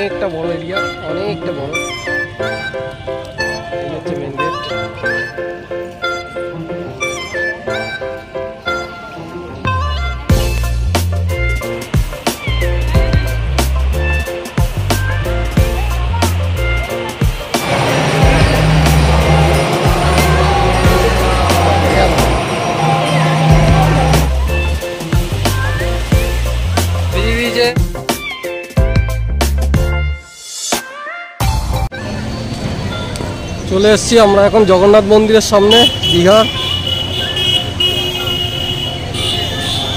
অনেকটা বড় এরিয়া, অনেকটা বড়। এই হচ্ছে মেন গেট। চলে এসেছি আমরা এখন জগন্নাথ মন্দিরের সামনে, দীঘা।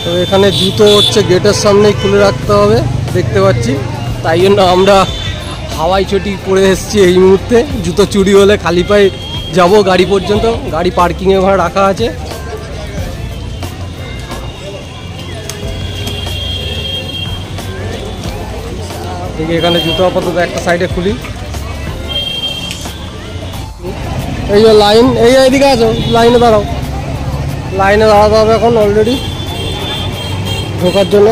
তো এখানে জুতো হচ্ছে গেটের সামনেই খুলে রাখতে হবে, দেখতে পাচ্ছি। তাই জন্য আমরা হাওয়াই চটি পরে এসেছি এই মুহূর্তে। জুতো চুরি হলে খালি পায়ে যাবো গাড়ি পর্যন্ত, গাড়ি পার্কিংয়ে ওখানে রাখা আছে। এখানে জুতো আপাতত একটা সাইডে খুলি। এই যে লাইন, এইদিকে আছো, লাইনে দাঁড়াও। লাইনে দাঁড়াতে হবে এখন অলরেডি ঢোকার জন্য।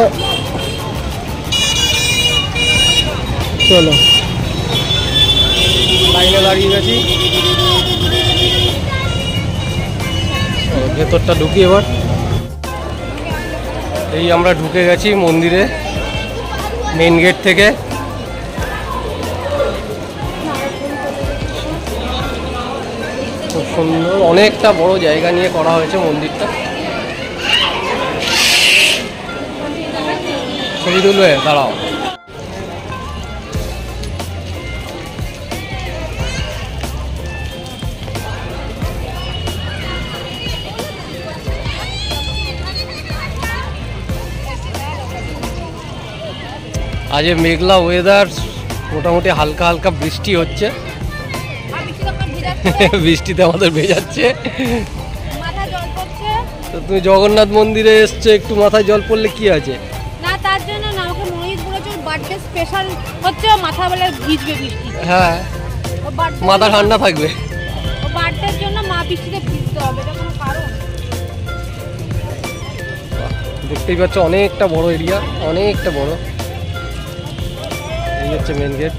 চলো, লাইনে দাঁড়িয়ে গেছি। ভেতরটা ঢুকি এবার। এই আমরা ঢুকে গেছি মন্দিরে মেন গেট থেকে। খুব সুন্দর, অনেকটা বড় জায়গা নিয়ে করা হয়েছে মন্দিরটা। ছবি তুলবে, দাঁড়াও। আজ মেঘলা ওয়েদার, মোটামুটি হালকা হালকা বৃষ্টি হচ্ছে। বৃষ্টিতে আমাদের ভেজাচ্ছে। তো তুমি জগন্নাথ মন্দিরে এসছো, একটু মাথায় জল পড়লে কি আছে? না, তার জন্য না, ওকে মহিষ বলেছে বার্থডে স্পেশাল হচ্ছে, মাথা বলে ভিজবে বৃষ্টি। হ্যাঁ, মাথা ঠান্ডা থাকবে। ও বার্থডের জন্য মা বৃষ্টিতে ভিজতে হবে, এটা কোনো কারণ? দেখতেই পাচ্ছ অনেকটা বড় এরিয়া, অনেকটা বড়। এই হচ্ছে মেন গেট।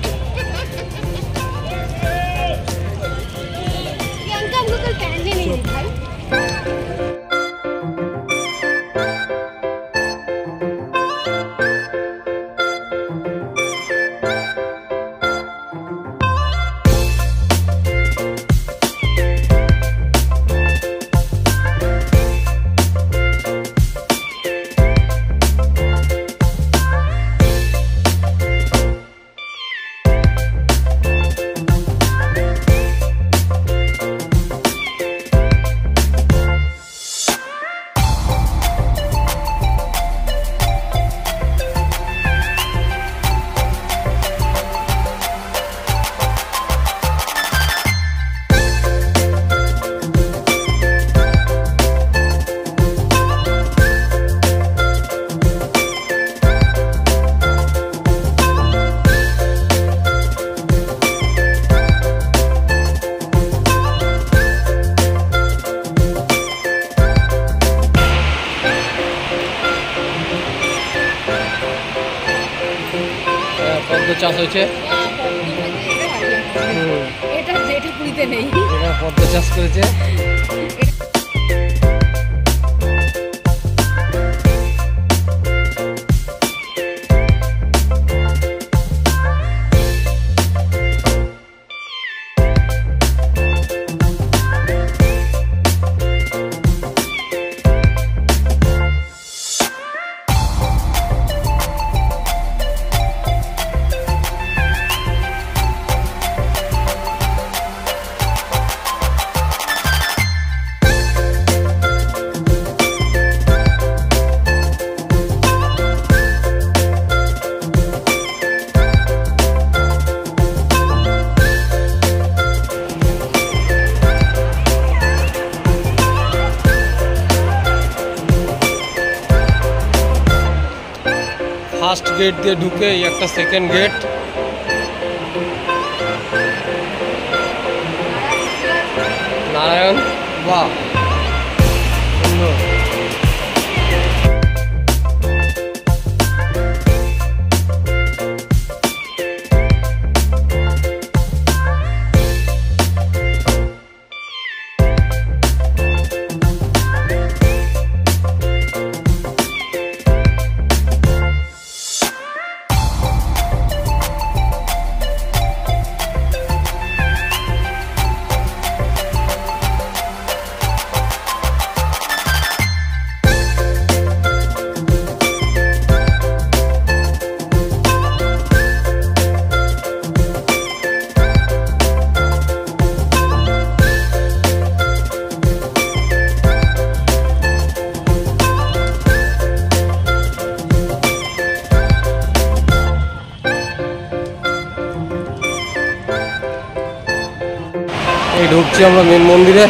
পদ্ম চাষ হয়েছে, পদ্ম চাষ করেছে। ফার্স্ট গেট দিয়ে ঢুকে এই একটা সেকেন্ড গেট। নারায়ণ, বাহ সুন্দর। এই ঢুকছি আমরা মেন মন্দিরে।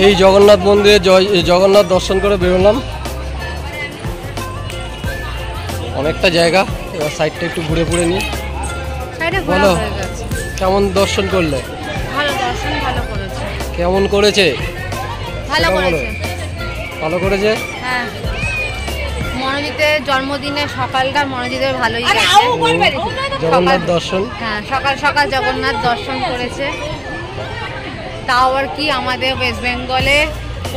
এই জগন্নাথ মন্দিরে জগন্নাথ দর্শন করে বেরোলাম। অনেকটা জায়গা, এবার সাইডটা একটু ঘুরে ঘুরে নিই। বলো কেমন দর্শন করলে? ভালো দর্শন, ভালো করেছে। কেমন করেছে? ভালো করেছে। ভালো করেছে। হ্যাঁ, মনোজিতের জন্মদিনে সকালকার মনোজিতের ভালোই গেছে। জগন্নাথ দর্শন, হ্যাঁ সকাল সকাল জগন্নাথ দর্শন করেছে। তাও আর কি আমাদের ওয়েস্ট বেঙ্গলে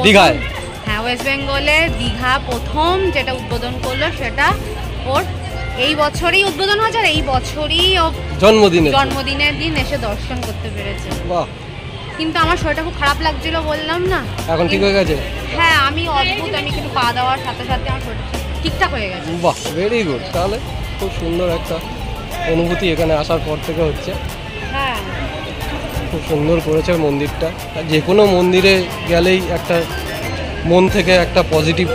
দীঘায়, হ্যাঁ ওয়েস্ট বেঙ্গলে দীঘা প্রথম যেটা উদ্বোধন করলো সেটা ওর এই বছরই উদ্বোধন হয়েছে, আর এই বছরই ও জন্মদিনের দিন এসে দর্শন করতে পেরেছে। বাহ! কিন্তু আমার শরীরটা খুব খারাপ লাগছিল, বললাম না। এখন ঠিক হয়ে গেছে? হ্যাঁ, আমি অদ্ভুত, আমি কিন্তু খাওয়া দাওয়ার সাথে সাথে আমার শরীরটা ঠিকঠাক হয়ে গেছে। বাহ, ভেরি গুড। তাহলে খুব সুন্দর একটা অনুভূতি এখানে আসার পর থেকে হচ্ছে। হ্যাঁ, খুব সুন্দর করেছে মন্দিরটা। যে কোনো মন্দিরে গেলেই একটা মন থেকে একটা পজিটিভ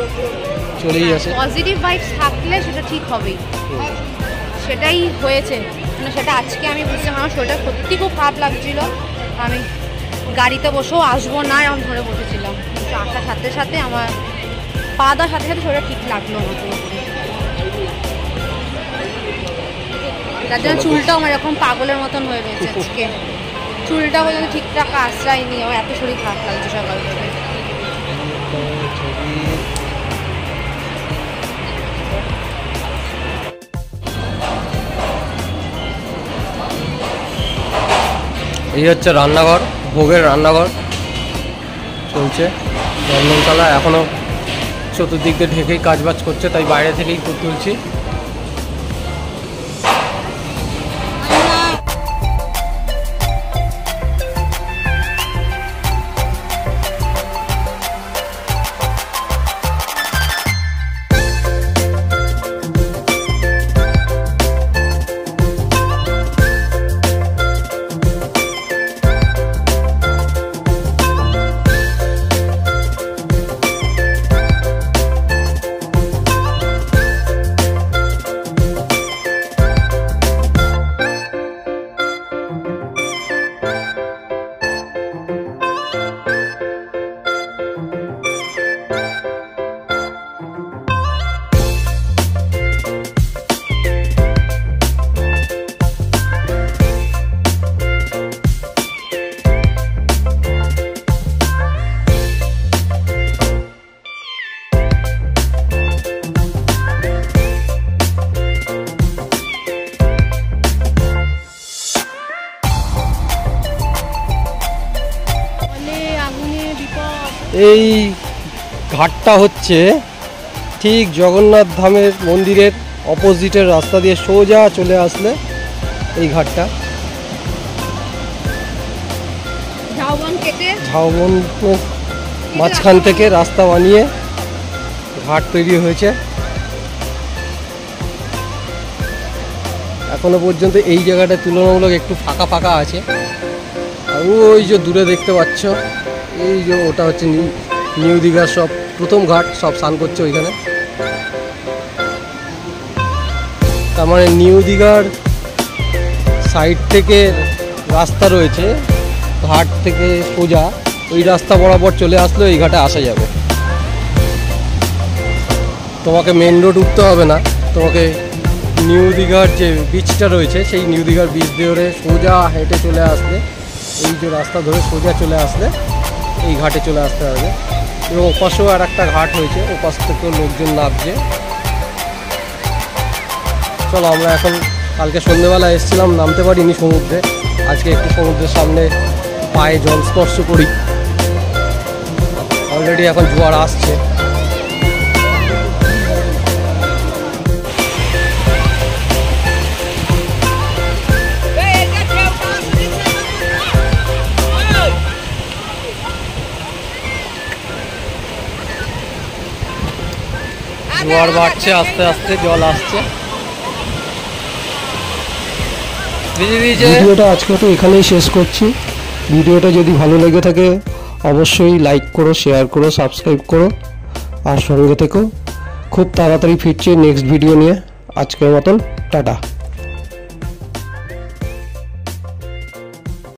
চলেই আসে। পজিটিভ ভাইবস থাকলে সেটা ঠিক হবেই, সেটাই হয়েছে। মানে সেটা আজকে আমি বুঝলাম। আমার শরীরটা সত্যি খুব খারাপ লাগছিল, আমি গাড়িতে বসেও আসবো না এরকম ধরে বসেছিলাম, কিন্তু আসার সাথে সাথে আমার পা দেওয়ার সাথে সাথে শরীরটা ঠিক লাগলো আমার পুরোপুরি। তার জন্য চুলটাও আমার এরকম পাগলের মতন হয়ে রয়েছে আজকে। চুলটা পর্যন্ত ঠিকঠাক আশ্রয় নিয়ে আমার এত শরীর খারাপ লাগছে সকাল থেকে। এই হচ্ছে রান্নাঘর, ভোগের রান্নাঘর চলছে। রন্ধনশালা এখনও চতুর্দিক দিয়ে ঢেকেই কাজবাজ করছে, তাই বাইরে থেকেই তুলছি। এই ঘাটটা হচ্ছে ঠিক জগন্নাথ ধামের মন্দিরের অপোজিটের রাস্তা দিয়ে সোজা চলে আসলে এই ঘাটটা ঝাউবন মাঝখান থেকে রাস্তা বানিয়ে ঘাট তৈরি হয়েছে। এখনো পর্যন্ত এই জায়গাটা তুলনামূলক একটু ফাঁকা ফাঁকা আছে। আর ওই যে দূরে দেখতে পাচ্ছ, এই যে ওটা হচ্ছে নিউ দীঘার সব প্রথম ঘাট, সব স্নান করছে ওইখানে। তার মানে নিউ দীঘার সাইড থেকে রাস্তা রয়েছে, ঘাট থেকে সোজা ওই রাস্তা বরাবর চলে আসলে এই ঘাটে আসা যাবে। তোমাকে মেন রোড উঠতে হবে না, তোমাকে নিউ দীঘার যে বিচটা রয়েছে সেই নিউ দীঘার বিচ ধরে সোজা হেঁটে চলে আসলে, এই যে রাস্তা ধরে সোজা চলে আসলে এই ঘাটে চলে আসতে হবে। এবং ওপাশেও আর একটা ঘাট হয়েছে, ওপাশ থেকেও লোকজন নামছে। চলো আমরা এখন, কালকে সন্ধ্যেবেলা এসেছিলাম, নামতে পারিনি সমুদ্রে, আজকে একটু সমুদ্রের সামনে পায়ে জল স্পর্শ করি। অলরেডি এখন জোয়ার আসছে। জোয়ার বাড়ছে, আস্তে আস্তে জল আসছে। ভিডিওটা আজকে তো এখানেই শেষ করছি। ভিডিওটা যদি ভালো লেগে থাকে অবশ্যই লাইক করো, শেয়ার করো, সাবস্ক্রাইব করো আর সঙ্গে থেকো। খুব তাড়াতাড়ি ফিরছি নেক্সট ভিডিও নিয়ে। আজকের মতন টাটা।